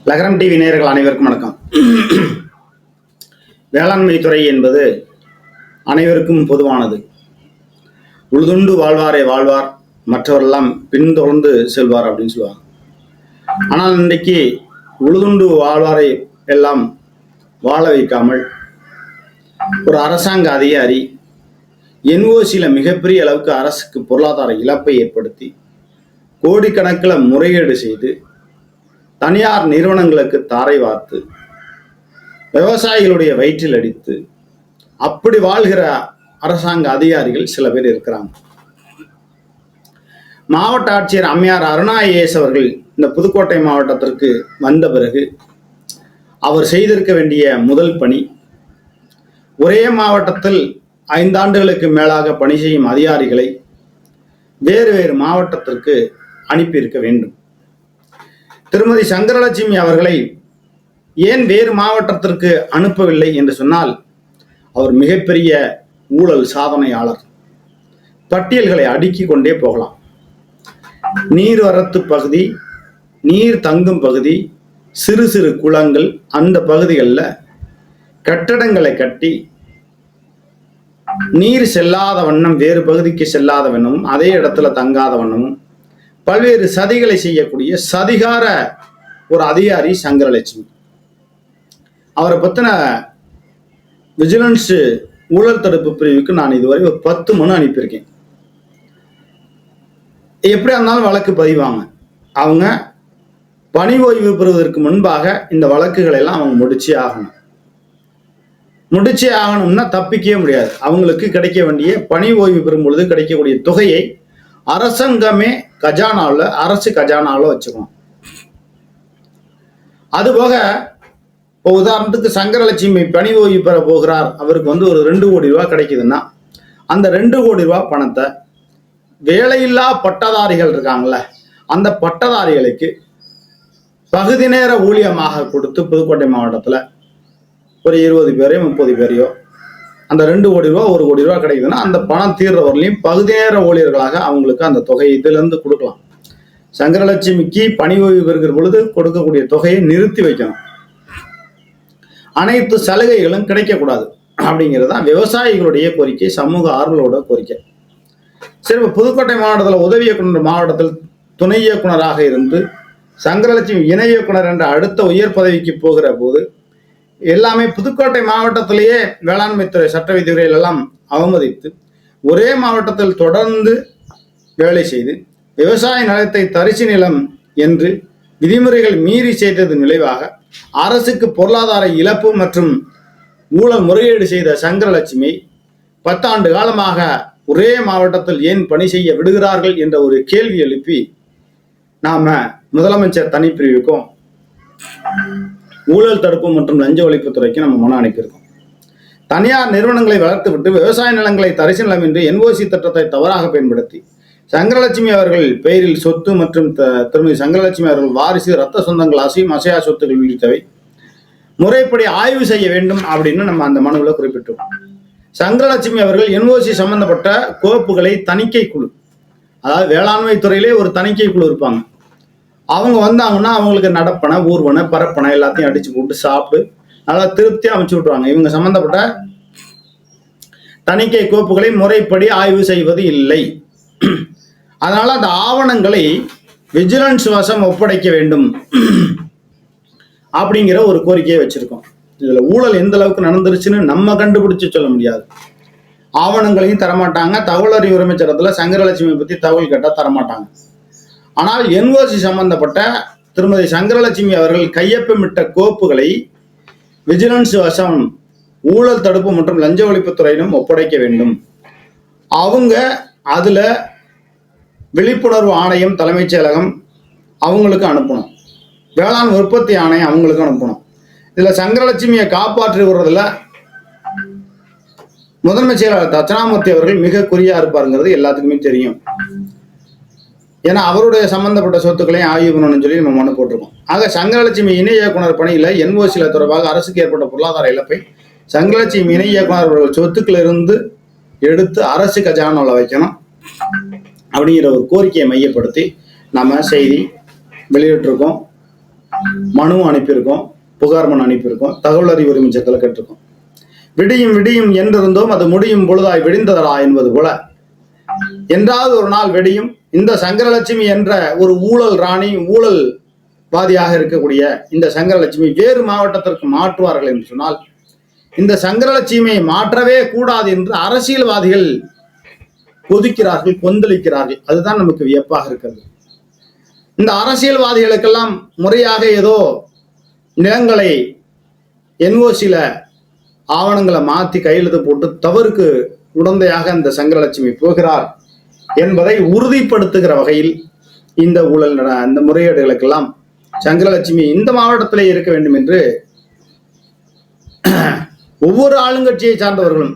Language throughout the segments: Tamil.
லகரம் டிவி நேயர்கள் அனைவருக்கும் வணக்கம். வேளாண்மை துறை என்பது அனைவருக்கும் பொதுவானது. உழுதுண்டு வாழ்வாரே வாழ்வார், மற்றவரெல்லாம் பின்தொடர்ந்து செல்வார் அப்படின்னு சொல்லுவாங்க. ஆனால் இன்றைக்கு உழுதுண்டு வாழ்வாரை எல்லாம் வாழ வைக்காமல் ஒரு அரசாங்க அதிகாரி என்ஓசியில் மிகப்பெரிய அளவுக்கு அரசுக்கு பொருளாதார இழப்பை ஏற்படுத்தி கோடிக்கணக்கில் முறைகேடு செய்து தனியார் நிறுவனங்களுக்கு தாரை வார்த்து விவசாயிகளுடைய வயிற்றில் அடித்து அப்படி வாழ்கிற அரசாங்க அதிகாரிகள் சில பேர் இருக்கிறாங்க. மாவட்ட ஆட்சியர் அம்மையார் அருணா ஐஏஎஸ் அவர்கள் இந்த புதுக்கோட்டை மாவட்டத்திற்கு வந்த பிறகு அவர் செய்திருக்க வேண்டிய முதல் பணி, ஒரே மாவட்டத்தில் 5 ஆண்டுகளுக்கு மேலாக பணி செய்யும் அதிகாரிகளை வேறு வேறு மாவட்டத்திற்கு அனுப்பியிருக்க வேண்டும். திருமதி சங்கரலட்சுமி அவர்களை ஏன் வேறு மாவட்டத்திற்கு அனுப்பவில்லை என்று சொன்னால், அவர் மிகப்பெரிய ஊழல் சாதனையாளர். பட்டியல்களை அடுக்கிக் கொண்டே போகலாம். நீர்வரத்து பகுதி, நீர் தங்கும் பகுதி, சிறு சிறு குளங்கள், அந்த பகுதிகளில் கட்டடங்களை கட்டி நீர் செல்லாத வண்ணம், வேறு பகுதிக்கு செல்லாத வண்ணமும், அதே இடத்துல தங்காத வண்ணமும் பல்வேறு சதிகளை செய்யக்கூடிய சதிகார ஒரு அதிகாரி சங்கரலட்சுமி. அவரை பற்றின விஜிலன்ஸ் ஊழல் தடுப்பு பிரிவுக்கு நான் இதுவரை ஒரு 10 மனு அனுப்பியிருக்கேன். எப்படியா இருந்தாலும் வழக்கு பதிவாங்க. அவங்க பணி ஓய்வு பெறுவதற்கு முன்பாக இந்த வழக்குகளை எல்லாம் அவங்க முடிச்சே ஆகணும்னா தப்பிக்கவே முடியாது. அவங்களுக்கு கிடைக்க வேண்டிய பணி ஓய்வு பெறும் பொழுது கிடைக்கக்கூடிய தொகையை அரசாங்கமே கஜானாவில், அரசு கஜானாவில் வச்சுக்கணும். அதுபோக உதாரணத்துக்கு சங்கரலட்சுமி பணி ஓய்வு பெற போகிறார், அவருக்கு ஒரு 2 கோடி ரூபாய் கிடைக்குதுன்னா அந்த 2 கோடி ரூபாய் பணத்தை வேலையில்லா பட்டதாரிகள் இருக்காங்கல்ல, அந்த பட்டதாரிகளுக்கு பகுதி நேர ஊழியமாக கொடுத்து புதுக்கோட்டை மாவட்டத்தில் ஒரு 20 பேரையோ 30 பேரையோ அந்த 2 கோடி ரூபா 1 கோடி ரூபா கிடைக்குதுன்னா அந்த பணம் தீர்ற வரலையும் பகுதி நேர ஊழியர்களாக அவங்களுக்கு அந்த தொகை இதிலிருந்து கொடுக்கலாம். சங்கரலட்சுமிக்கு பணி ஓய்வு பெறுகிற பொழுது கொடுக்கக்கூடிய தொகையை நிறுத்தி வைக்கணும். அனைத்து சலுகைகளும் கிடைக்கக்கூடாது அப்படிங்கிறது தான் விவசாயிகளுடைய கோரிக்கை, சமூக ஆர்வலோட கோரிக்கை. சரி, புதுக்கோட்டை மாவட்டத்தில் உதவி இயக்குனர் மாவட்டத்தில் துணை இயக்குனராக இருந்து சங்கரலட்சுமி இணை இயக்குனர் என்ற அடுத்த உயர் பதவிக்கு போகிற போது எல்லாமே புதுக்கோட்டை மாவட்டத்திலேயே வேளாண்மை துறை சட்ட விதிமுறைகள் எல்லாம் அவமதித்து ஒரே மாவட்டத்தில் தொடர்ந்து வேலை செய்து விவசாய நிலத்தை தரிசு நிலம் என்று விதிமுறைகள் மீறி செய்தது விளைவாக அரசுக்கு பொருளாதார இழப்பு மற்றும் ஊழல் முறையீடு செய்த சங்கரலட்சுமி 10 ஆண்டு காலமாக ஒரே மாவட்டத்தில் ஏன் பணி செய்ய விடுகிறார்கள் என்ற ஒரு கேள்வி எழுப்பி நாம முதலமைச்சர் தனிப்பிரிவுக்கும் ஊழல் தடுப்பு மற்றும் லஞ்ச ஒழிப்புத்துறைக்கு நம்ம மனு அனுப்பியிருக்கோம். தனியார் நிறுவனங்களை வளர்த்துவிட்டு விவசாய நிலங்களை தரிசு நிலம் என்று என்ஓசி திட்டத்தை தவறாக பயன்படுத்தி சங்கரலட்சுமி அவர்கள் பெயரில் சொத்து மற்றும் திருமதி சங்கரலட்சுமி அவர்கள் வாரிசு, ரத்த சொந்தங்கள், அசையா சொத்துக்கள் உள்ளிட்டவை முறைப்படி ஆய்வு செய்ய வேண்டும் அப்படின்னு நம்ம அந்த மனுவில் குறிப்பிட்டோம். சங்கரலட்சுமி அவர்கள் என்ஓசி சம்பந்தப்பட்ட கோப்புகளை தணிக்கை குழு, அதாவது வேளாண்மை துறையிலே ஒரு தணிக்கை குழு இருப்பாங்க, அவங்க வந்தாங்கன்னா அவங்களுக்கு நடப்பனை, ஊர்வனை, பரப்பனை எல்லாத்தையும் அடிச்சு போட்டு சாப்பிட்டு நல்லா திருப்தியாக அமைச்சு விட்டுருவாங்க. இவங்க சம்பந்தப்பட்ட தணிக்கை கோப்புகளை முறைப்படி ஆய்வு செய்வது இல்லை. அதனால அந்த ஆவணங்களை விஜிலன்ஸ் வசம் ஒப்படைக்க வேண்டும் அப்படிங்கிற ஒரு கோரிக்கையை வச்சிருக்கோம். இதுல ஊழல் எந்த அளவுக்கு நடந்துருச்சுன்னு நம்ம கண்டுபிடிச்சு சொல்ல முடியாது. ஆவணங்களையும் தரமாட்டாங்க. தகவல் அறிவு உரிமை சட்டத்தில் சங்கரலட்சுமி பத்தி தகவல் கேட்டால் தரமாட்டாங்க. ஆனால் என்ஓசி சம்பந்தப்பட்ட திருமதி சங்கரலட்சுமி அவர்கள் கையொப்பமிட்ட கோப்புகளை விஜிலன்ஸ் வசம் ஊழல் தடுப்பு மற்றும் லஞ்ச ஒழிப்புத்துறையிலும் ஒப்படைக்க வேண்டும். அவங்க அதுல விழிப்புணர்வு ஆணையம் தலைமைச் செயலகம் அவங்களுக்கு அனுப்பணும், வேளாண் உற்பத்தி ஆணையம் அவங்களுக்கு அனுப்பணும். இதுல சங்கரலட்சுமியை காப்பாற்றி விடுறதுல முதன்மை செயலாளர் தட்சணாமூர்த்தி அவர்கள் மிக குறியா இருப்பாருங்கிறது எல்லாத்துக்குமே தெரியும். ஏன்னா அவருடைய சம்பந்தப்பட்ட சொத்துக்களையும் ஆய்வு பண்ணணும்னு சொல்லி நம்ம மனு போட்டிருக்கோம். ஆக சங்கரலட்சுமி இணை இயக்குனர் பணியில் என்ஓசியில் தொடர்பாக அரசுக்கு ஏற்பட்ட பொருளாதார இழப்பை சங்கரலட்சுமி இணை இயக்குனர் சொத்துக்களிலிருந்து எடுத்து அரசு கஜானாவில் வைக்கணும் அப்படிங்கிற ஒரு கோரிக்கையை மையப்படுத்தி நம்ம செய்தி வெளியிட்டிருக்கோம். மனு அனுப்பியிருக்கோம், புகார் மனு அனுப்பியிருக்கோம், தகவல் அறிவு உரிமை சட்டத்தில் கேட்டிருக்கோம். விடியும் விடியும் என்றிருந்தோம், அது முடியும் பொழுதாய் விடிந்ததரா என்பது போல என்றாவது ஒரு நாள் வெடியும். இந்த சங்கரலட்சுமி என்ற ஒரு ஊழல் ராணி, ஊழல் வாதியாக இருக்கக்கூடிய இந்த சங்கரலட்சுமி வேறு மாவட்டத்திற்கு மாற்றுவார்கள் என்று சொன்னால், இந்த சங்கரலட்சுமியை மாற்றவே கூடாது என்று அரசியல்வாதிகள் கொதிக்கிறார்கள், கொந்தளிக்கிறார்கள். அதுதான் நமக்கு வியப்பாக இருக்கிறது. இந்த அரசியல்வாதிகளுக்கெல்லாம் முறையாக ஏதோ நிலங்களை என்ஓசியில ஆவணங்களை மாற்றி கையெழுத்து போட்டு தவறுக்கு உடந்தையாக இந்த சங்கரலட்சுமி போகிறார் என்பதை உறுதிப்படுத்துகிற வகையில் இந்த ஊழல் இந்த முறைகேடுகளுக்கெல்லாம் சங்கரலட்சுமி இந்த மாவட்டத்திலே இருக்க வேண்டும் என்று ஒவ்வொரு ஆளுங்கட்சியை சார்ந்தவர்களும்,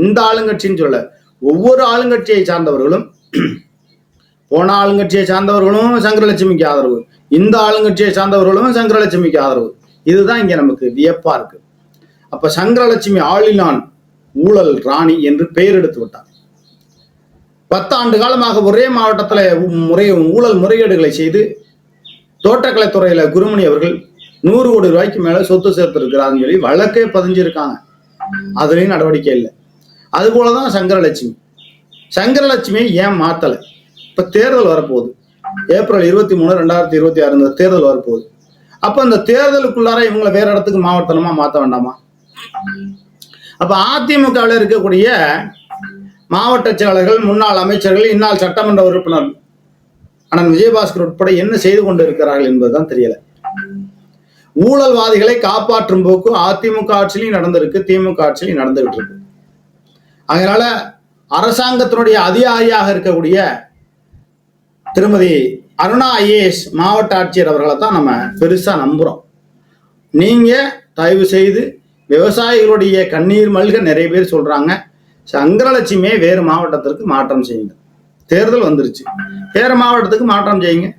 இந்த ஆளுங்கட்சின்னு சொல்ல, ஒவ்வொரு ஆளுங்கட்சியை சார்ந்தவர்களும், போன ஆளுங்கட்சியை சார்ந்தவர்களும் சங்கரலட்சுமிக்கு ஆதரவு, இந்த ஆளுங்கட்சியை சார்ந்தவர்களும் சங்கரலட்சுமிக்கு ஆதரவு. இதுதான் இங்க நமக்கு வியப்பா இருக்கு. அப்ப சங்கரலட்சுமி ஆளினான் ஊழல் ராணி என்று பெயர் எடுத்து விட்டார். 10 ஆண்டு காலமாக ஒரே மாவட்டத்தில் ஊழல் முறைகேடுகளை செய்து தோட்டக்கலைத்துறையில குருமணி அவர்கள் 100 கோடி ரூபாய்க்கு மேல சொத்து சேர்த்திருக்கிறாருன்னு சொல்லி வழக்கே பதிஞ்சிருக்காங்க. அதுலயும் நடவடிக்கை இல்லை. அது போலதான் சங்கரலட்சுமி ஏன் மாத்தலை? இப்ப தேர்தல் வரப்போகுது. ஏப்ரல் 23, 2026 இந்த தேர்தல் வரப்போகுது. அப்ப இந்த தேர்தலுக்குள்ளார இவங்களை வேற இடத்துக்கு மாவட்டமா மாற்ற வேண்டாமா? அப்ப அதிமுகவில் இருக்கக்கூடிய மாவட்ட செயலாளர்கள், முன்னாள் அமைச்சர்கள், இந்நாள் சட்டமன்ற உறுப்பினர் அண்ணன் விஜயபாஸ்கர் உட்பட என்ன செய்து கொண்டு இருக்கிறார்கள் என்பதுதான் தெரியல. ஊழல்வாதிகளை காப்பாற்றும் போக்கு அதிமுக ஆட்சியிலையும் நடந்திருக்கு, திமுக ஆட்சியிலையும் நடந்துகிட்டு இருக்கு. அதனால அரசாங்கத்தினுடைய அதிகாரியாக இருக்கக்கூடிய திருமதி அருணா ஐஏஎஸ் மாவட்ட ஆட்சியர் அவர்களை தான் நம்ம பெருசா நம்புறோம். நீங்க தயவு செய்து விவசாயிகளுடைய கண்ணீர் மல்க நிறைய பேர் சொல்றாங்க, சங்கரலட்சுமியை வேறு மாவட்டத்திற்கு மாற்றம் செய்யுங்க. தேர்தல் வந்துருச்சு, வேற மாவட்டத்துக்கு மாற்றம் செய்யுங்க.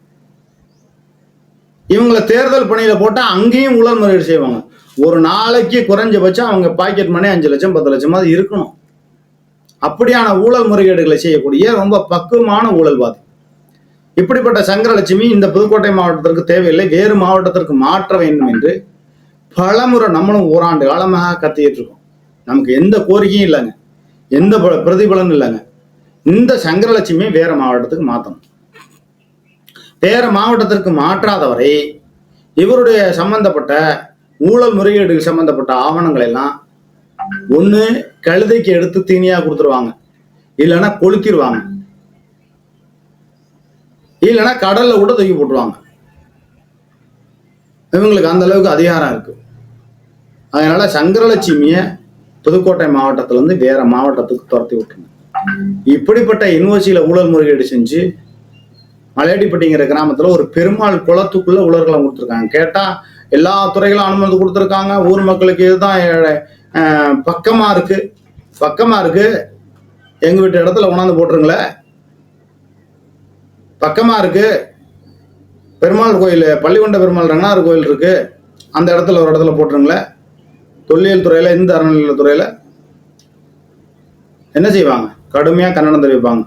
இவங்களை தேர்தல் பணியில போட்டா அங்கேயும் ஊழல் முறையீடு செய்வாங்க. ஒரு நாளைக்கு குறைஞ்சபட்சம் அவங்க பாக்கெட் மணி 5 லட்சம் 10 லட்சமாவது இருக்கணும். அப்படியான ஊழல் முறைகேடுகளை செய்யக்கூடிய ரொம்ப பக்குவமான ஊழல்வாதி. இப்படிப்பட்ட சங்கரலட்சுமி இந்த புதுக்கோட்டை மாவட்டத்திற்கு தேவையில்லை, வேறு மாவட்டத்திற்கு மாற்ற வேண்டும் என்று பலமுறை நம்மளும் ஓராண்டு காலமாக கத்திட்டு இருக்கோம். நமக்கு எந்த கோரிக்கையும் இல்லைங்க, எந்த பிரதிபலனும் இல்லைங்க. இந்த சங்கரலட்சுமியை வேற மாவட்டத்துக்கு மாற்றணும். வேற மாவட்டத்திற்கு மாற்றாதவரை இவருடைய சம்பந்தப்பட்ட ஊழல் முறைகேடுகள் சம்பந்தப்பட்ட ஆவணங்கள் எல்லாம் ஒண்ணு கழுதைக்கு எடுத்து தீனியா கொடுத்துருவாங்க, இல்லைன்னா கொளுத்திடுவாங்க, இல்லைன்னா கடல்ல கூட தூக்கி போட்டுருவாங்க. இவங்களுக்கு அந்த அளவுக்கு அதிகாரம் இருக்கு. அதனால சங்கரலட்சுமிய புதுக்கோட்டை மாவட்டத்துல இருந்து வேற மாவட்டத்துக்கு துரத்தி விட்டுருங்க. இப்படிப்பட்ட யூனிவர்சிட்டியில ஊழல் முறைகேடு செஞ்சு மலையாடிப்பட்டிங்கிற கிராமத்துல ஒரு பெருமாள் குளத்துக்குள்ள உலர்களை கொடுத்துருக்காங்க. கேட்டா எல்லா துறைகளும் அனுமதி கொடுத்துருக்காங்க. ஊர் மக்களுக்கு இதுதான் பக்கமா இருக்கு, எங்க வீட்டு இடத்துல உணர்ந்து போட்டுருங்களே, பக்கமா இருக்கு. பெருமாள் கோயில், பள்ளிகொண்ட பெருமாள் ரங்கநாதர் கோயில் இருக்கு, அந்த இடத்துல ஒரு இடத்துல போட்டுருங்களே. தொல்லியல் துறையில, இந்த அறநிலைய துறையில என்ன செய்வாங்க? கடுமையா கண்டனம் தெரிவிப்பாங்க.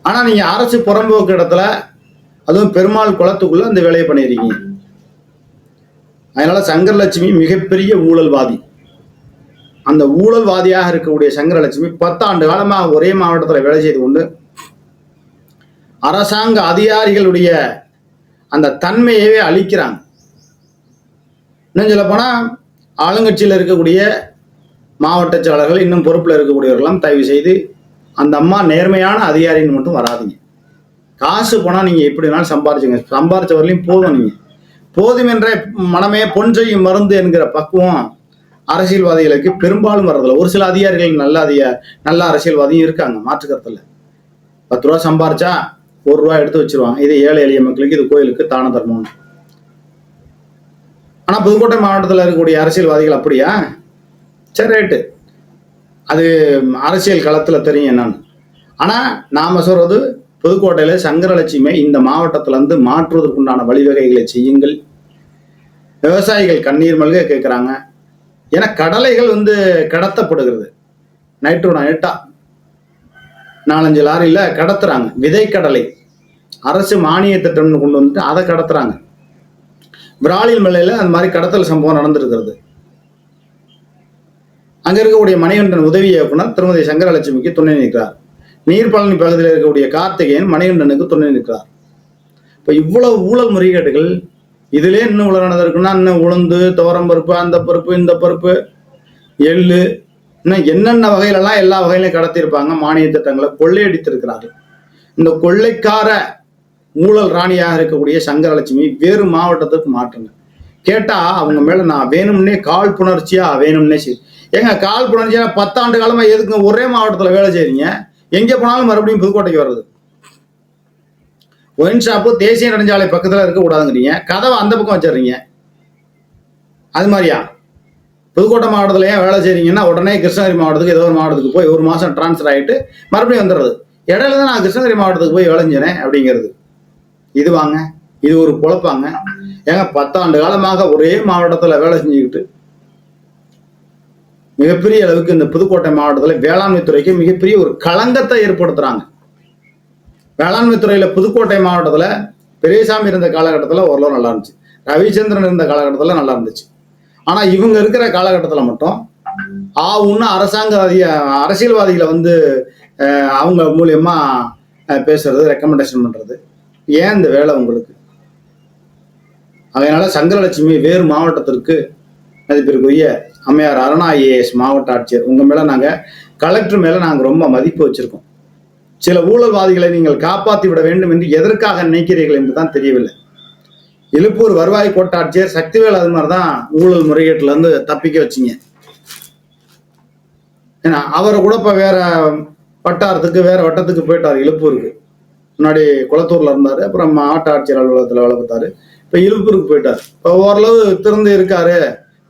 ஆனா நீங்க அரசு புறம்போக்கு இடத்துல, அதுவும் பெருமாள் குளத்துக்குள்ள அந்த வேலையை பண்ணிருக்கீங்க. அதனால சங்கரலட்சுமி மிகப்பெரிய ஊழல்வாதி. அந்த ஊழல்வாதியாக இருக்கக்கூடிய சங்கரலட்சுமி 10 ஆண்டு காலமாக ஒரே மாவட்டத்தில் வேலை செய்து கொண்டு அரசாங்க அதிகாரிகளுடைய அந்த தன்மையவே அளிக்கிறாங்க. இன்னும் சொல்ல போனா ஆளுங்கட்சியில் இருக்கக்கூடிய மாவட்ட செயலாளர்கள், இன்னும் பொறுப்பில் இருக்கக்கூடியவர்கள்லாம் தயவு செய்து அந்த அம்மா நேர்மையான அதிகாரின்னு மட்டும் வராதிங்க. காசு போனா நீங்க எப்படி வேணாலும் சம்பாரிச்சுங்க, சம்பாரிச்சவர்களையும் போதும். நீங்க போதும் என்ற மனமே பொன் செய்யும் மருந்து என்கிற பக்குவம் அரசியல்வாதிகளுக்கு பெரும்பாலும் வர்றதில்ல. ஒரு சில அதிகாரிகள் நல்ல அரசியல்வாதியும் இருக்காங்க, மாற்றுக்கருத்துல. 10 ரூபா சம்பாரிச்சா 1 ரூபா எடுத்து வச்சிருவாங்க. இது ஏழை எளிய மக்களுக்கு, இது கோயிலுக்கு தான தர்மம். ஆனா புதுக்கோட்டை மாவட்டத்தில் இருக்கக்கூடிய அரசியல்வாதிகள் அப்படியா? சரி, ரைட்டு, அது அரசியல் களத்துல தெரியும் என்னன்னு. ஆனா நாம சொல்றது, புதுக்கோட்டையில சங்கரலட்சுமி இந்த மாவட்டத்துல இருந்து மாற்றுவதற்குண்டான வழிவகைகளை செய்யுங்கள். விவசாயிகள் கண்ணீர் மல்க கேட்கிறாங்க. ஏன்னா கடலைகள் கடத்தப்படுகிறது. நைட்டா 4-5 லாரியில கடத்துறாங்க. விதை கடலை அரசு மானிய திட்டம்னு கொண்டு வந்துட்டு அதை கடத்துறாங்க. விராலியல் மலையில அந்த மாதிரி கடத்தல் சம்பவம் நடந்திருக்கிறது. அங்க இருக்கக்கூடிய மணிகண்டன் உதவி இயக்குனர் திருமதி சங்கரலட்சுமிக்கு துணை நிற்கிறார். நீர்பழனி பகுதியில் இருக்கக்கூடிய கார்த்திகேயன் மணிகண்டனுக்கு துணை நிற்கிறார். இப்ப இவ்வளவு ஊழல் முறைகேடுகள் இதுல இன்னும் இவ்வளவு நடந்திருக்குன்னா, இன்னும் உளுந்து, துவரம் பருப்பு, அந்த பருப்பு, இந்த பருப்பு, எள்ளு, இன்னும் என்னென்ன வகையிலெல்லாம் எல்லா வகையிலையும் கடத்திருப்பாங்க. மானிய திட்டங்களை கொள்ளையடித்திருக்கிறார்கள். இந்த கொள்ளைக்கார ஊழல் ராணியாக இருக்கக்கூடிய சங்கரலட்சுமி வேறு மாவட்டத்துக்கு மாற்றுங்க. கேட்டா அவங்க மேல நான் வேணும்னே காழ்ப்புணர்ச்சியா வேணும்னே சரி. ஏங்க காழ்ப்புணர்ச்சியா 10 ஆண்டு காலமா எதுக்குங்க ஒரே மாவட்டத்துல வேலை செய்றீங்க? எங்க போனாலும் மறுபடியும் புதுக்கோட்டைக்கு வர்றது. ஒயின் ஷாப்பு தேசிய நெடுஞ்சாலை பக்கத்துல இருக்க கூடாதுங்கிறீங்க, கதவை அந்த பக்கம் வச்சிடுறீங்க. அது மாதிரியா புதுக்கோட்டை மாவட்டத்துல ஏன் வேலை செய்றீங்கன்னா உடனே கிருஷ்ணகிரி மாவட்டத்துக்கு ஏதோ ஒரு மாவட்டத்துக்கு போய் ஒரு மாசம் டிரான்ஸ்ஃபர் ஆகிட்டு மறுபடியும் வந்துடுறது. இடையில தான் நான் கிருஷ்ணகிரி மாவட்டத்துக்கு போய் விளைஞ்சேனேன் அப்படிங்கிறது. இது வாங்க, இது ஒரு பொழப்பாங்க. ஏங்க 10 ஆண்டு காலமாக ஒரே மாவட்டத்துல வேலை செஞ்சுக்கிட்டு மிகப்பெரிய அளவுக்கு இந்த புதுக்கோட்டை மாவட்டத்துல வேளாண்மை துறைக்கு மிகப்பெரிய ஒரு களங்கத்தை ஏற்படுத்துறாங்க. வேளாண்மை துறையில புதுக்கோட்டை மாவட்டத்துல பெரியசாமி இருந்த காலகட்டத்துல ஓரளவு நல்லா இருந்துச்சு, ரவிச்சந்திரன் இருந்த காலகட்டத்துல நல்லா இருந்துச்சு. ஆனா இவங்க இருக்கிற காலகட்டத்துல மட்டும் அரசியல்வாதிகளை வந்து அவங்க மூலியமா பேசுறது, ரெக்கமெண்டேஷன் பண்றது. ஏன் இந்த வேலை உங்களுக்கு? அதனால சங்கரலட்சுமி வேறு மாவட்டத்திற்கு மதிப்பிற்குரிய அம்மையார் அருணா ஐஏஎஸ் மாவட்ட ஆட்சியர், உங்க மேல நாங்க கலெக்டர் மேல நாங்க ரொம்ப மதிப்பு வச்சிருக்கோம். சில ஊழல்வாதிகளை நீங்கள் காப்பாற்றி விட வேண்டும் என்று எதற்காக நினைக்கிறீர்கள் என்றுதான் தெரியவில்லை. இலுப்பூர் வருவாய் கோட்டாட்சியர் சக்திவேல் அது மாதிரிதான் ஊழல் முறைகேட்டுல இருந்து தப்பிக்க வச்சிங்க. ஏன்னா அவரை கூட இப்ப வேற வட்டாரத்துக்கு வேற வட்டத்துக்கு போயிட்டாரு. இலுப்பூருக்கு முன்னாடி குளத்தூர்ல இருந்தாரு, அப்புறம் மாவட்ட ஆட்சியர் அலுவலகத்துல வேலை பார்த்தாரு, இப்ப இலுப்பூருக்கு போயிட்டாரு. இப்ப ஓரளவு திறந்து இருக்காரு,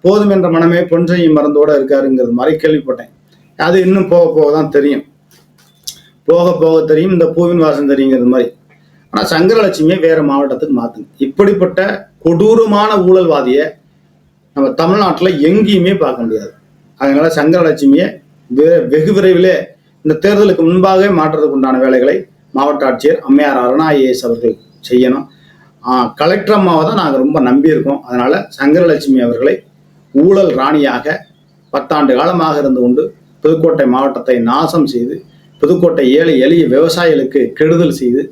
போதும் என்ற மனமே பொன் செய்யும் மருந்தோட இருக்காருங்கிறது மாதிரி கேள்விப்பட்டேன். அது இன்னும் போக போக தான் தெரியும், போக போக தெரியும், இந்த பூவின் வாசம் தெரியுங்கிறது மாதிரி. ஆனா சங்கரலட்சுமியை வேற மாவட்டத்துக்கு மாத்துங்க. இப்படிப்பட்ட கொடூரமான ஊழல்வாதியை நம்ம தமிழ்நாட்டுல எங்கேயுமே பார்க்க முடியாது. அதனால சங்கரலட்சுமியை வெகு விரைவிலே இந்த தேர்தலுக்கு முன்பாகவே மாற்றுறதுக்கு உண்டான வேலைகளை மாவட்ட ஆட்சியர் அம்மையார் அருணா ஐஏஎஸ் அவர்கள் செய்யணும். கலெக்டர் அம்மாவை தான் நாங்கள் ரொம்ப நம்பியிருக்கோம். அதனால சங்கரலட்சுமி அவர்களை ஊழல் ராணியாக 10 ஆண்டு காலமாக இருந்து கொண்டு புதுக்கோட்டை மாவட்டத்தை நாசம் செய்து, புதுக்கோட்டை ஏழை எளிய விவசாயிகளுக்கு கெடுதல் செய்து,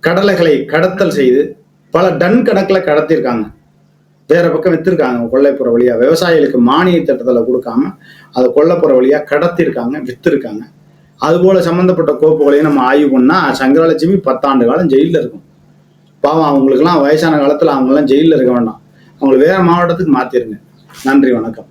கடலைகளை கடத்தல் செய்து, பல டன் கணக்கில் கடத்திருக்காங்க, வேற பக்கம் வித்திருக்காங்க. கொள்ளைப்புற வழியா விவசாயிகளுக்கு மானிய திட்டத்தில் கொடுக்காம அதை கொள்ளைப்புற வழியா கடத்திருக்காங்க, வித்திருக்காங்க. அதுபோல சம்பந்தப்பட்ட கோப்புகளையும் நம்ம ஆய்வு பண்ணா சங்கரலட்சுமி 10 ஆண்டு காலம் ஜெயிலில் இருக்கும். பாவம், அவங்களுக்குலாம் வயசான காலத்தில் அவங்கெல்லாம் ஜெயிலில் இருக்க வேண்டாம், அவங்களை வேற மாவட்டத்துக்கு மாத்திருங்க. நன்றி, வணக்கம்.